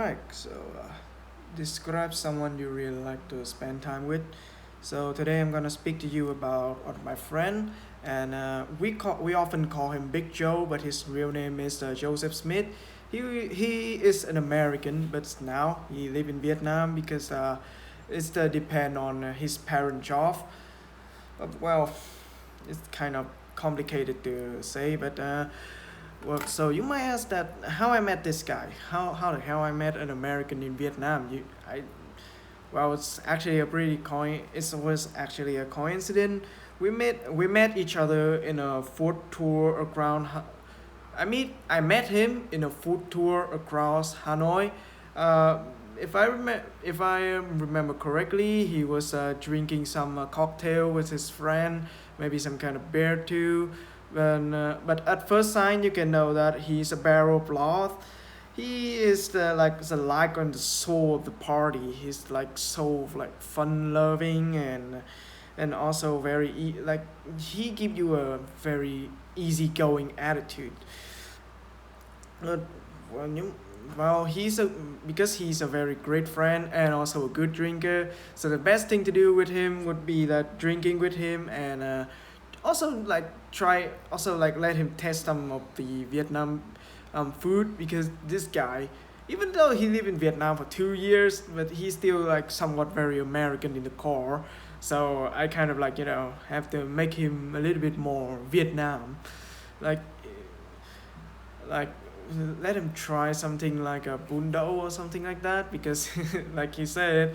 Alright, so describe someone you really like to spend time with. So today I'm gonna speak to you about one of my friend, and we often call him Big Joe, but his real name is Joseph Smith. He is an American, but now he live in Vietnam because it's depend on his parent job. Well, it's kind of complicated to say, but well, so you might ask that how I met this guy, how the hell I met an American in Vietnam. Well, it's actually it was actually a coincidence. We met each other in a food tour around. I met him in a food tour across Hanoi. Uh, if I remember correctly, he was drinking some cocktail with his friend, maybe some kind of beer too. But at first sign, you can know that he's a barrel blood. He is the like on the soul of the party. He's like so like fun loving and also like he give you a very easygoing attitude. Uh, well, he's a because he's a very great friend and also a good drinker. So the best thing to do with him would be that drinking with him and also like let him test some of the Vietnam food because this guy, even though he lived in Vietnam for 2 years, but he's still like somewhat very American in the core. So I kind of like have to make him a little bit more Vietnam, like like let him try something like a bún đậu or something like that because like he said,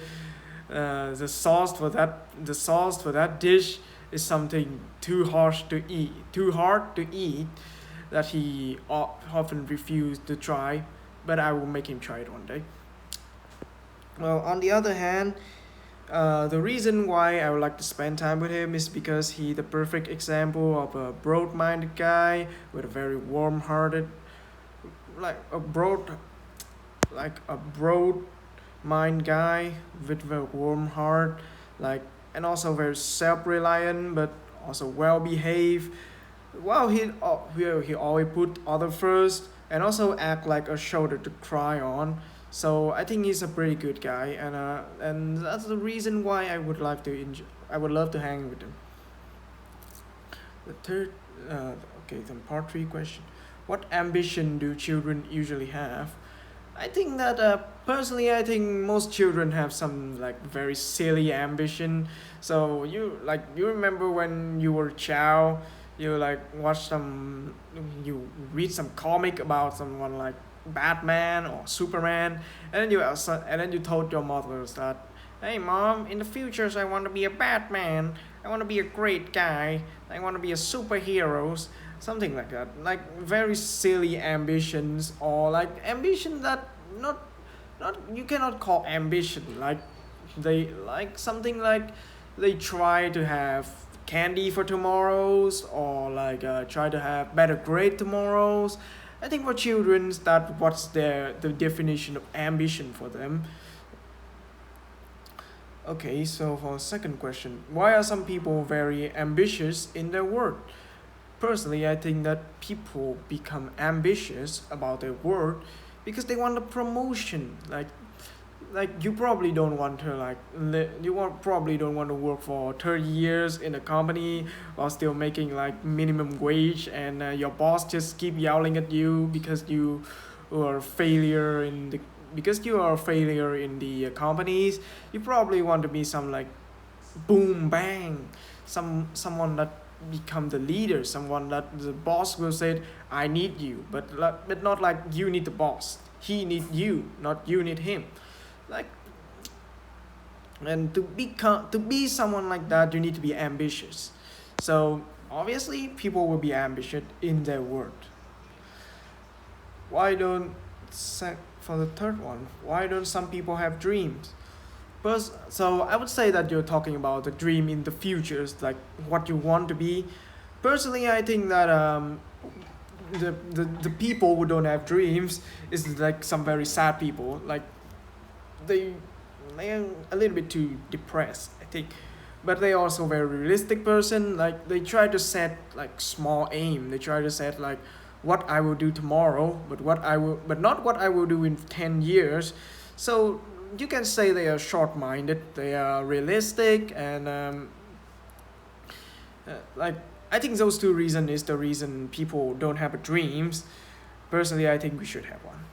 the sauce for that dish is something too hard to eat that he often refused to try, but I will make him try it one day. Well, on the other hand, the reason why I would like to spend time with him is because he's the perfect example of a broad-minded guy with a very warm-hearted, like a broad, like a broad mind guy with a warm heart, like and also very self-reliant, but also well-behaved. Well, he always put other first and also act like a shoulder to cry on. So I think he's a pretty good guy, and that's the reason why I would love to hang with him. The third, okay, then part three question: what ambition do children usually have? I think that personally, I think most children have some like very silly ambition. So you remember when you were a child, you like you read some comic about someone like Batman or Superman, and then you told your mother that, hey mom, in the futures I want to be a Batman. I want to be a great guy. I want to be a superhero, something like that, like very silly ambitions or like ambition that not not you cannot call ambition, like they like something like they try to have candy for tomorrows or like try to have better grade tomorrows. I think for children that what's the definition of ambition for them. Okay, so for second question, why are some people very ambitious in their work? Personally, I think that people become ambitious about their work because they want a promotion. Like you probably don't want to probably don't want to work for 30 years in a company while still making like minimum wage, and your boss just keep yelling at you are a failure in the because you are a failure in the companies. You probably want to be some like boom bang, someone that become the leader, someone that the boss will say, I need you, but not like you need the boss, he need you, not you need him. Like, and to be someone like that, you need to be ambitious. So obviously people will be ambitious in their work. Why don't For the third one, why don't some people have dreams? First, so I would say that you're talking about the dream in the futures, like what you want to be. Personally, I think that the people who don't have dreams is like some very sad people. Like they they are a little bit too depressed, I think. But they also very realistic person. Like they try to set like small aim. They try to set like what I will do tomorrow, but not what I will do in 10 years. So you can say they are short-minded, they are realistic, and like I think those two reasons is the reason people don't have dreams. Personally, I think we should have one.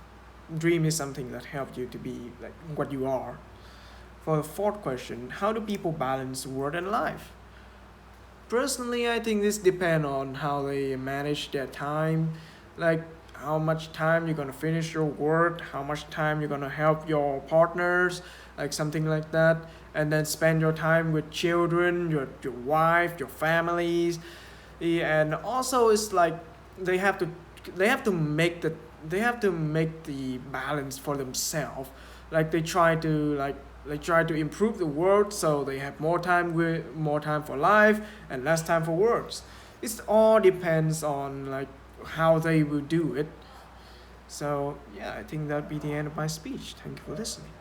Dream is something that helps you to be like what you are. For the fourth question, how do people balance work and life? Personally, I think this depends on how they manage their time, like how much time you're gonna finish your work, how much time you're gonna help your partners, like something like that, and then spend your time with children, your wife, your families, and also it's like they have to they have to make the they have to make the balance for themselves. Like they try to improve the world so they have more time for life and less time for works. It all depends on like how they will do it. So yeah, I think that'd be the end of my speech. Thank you for listening.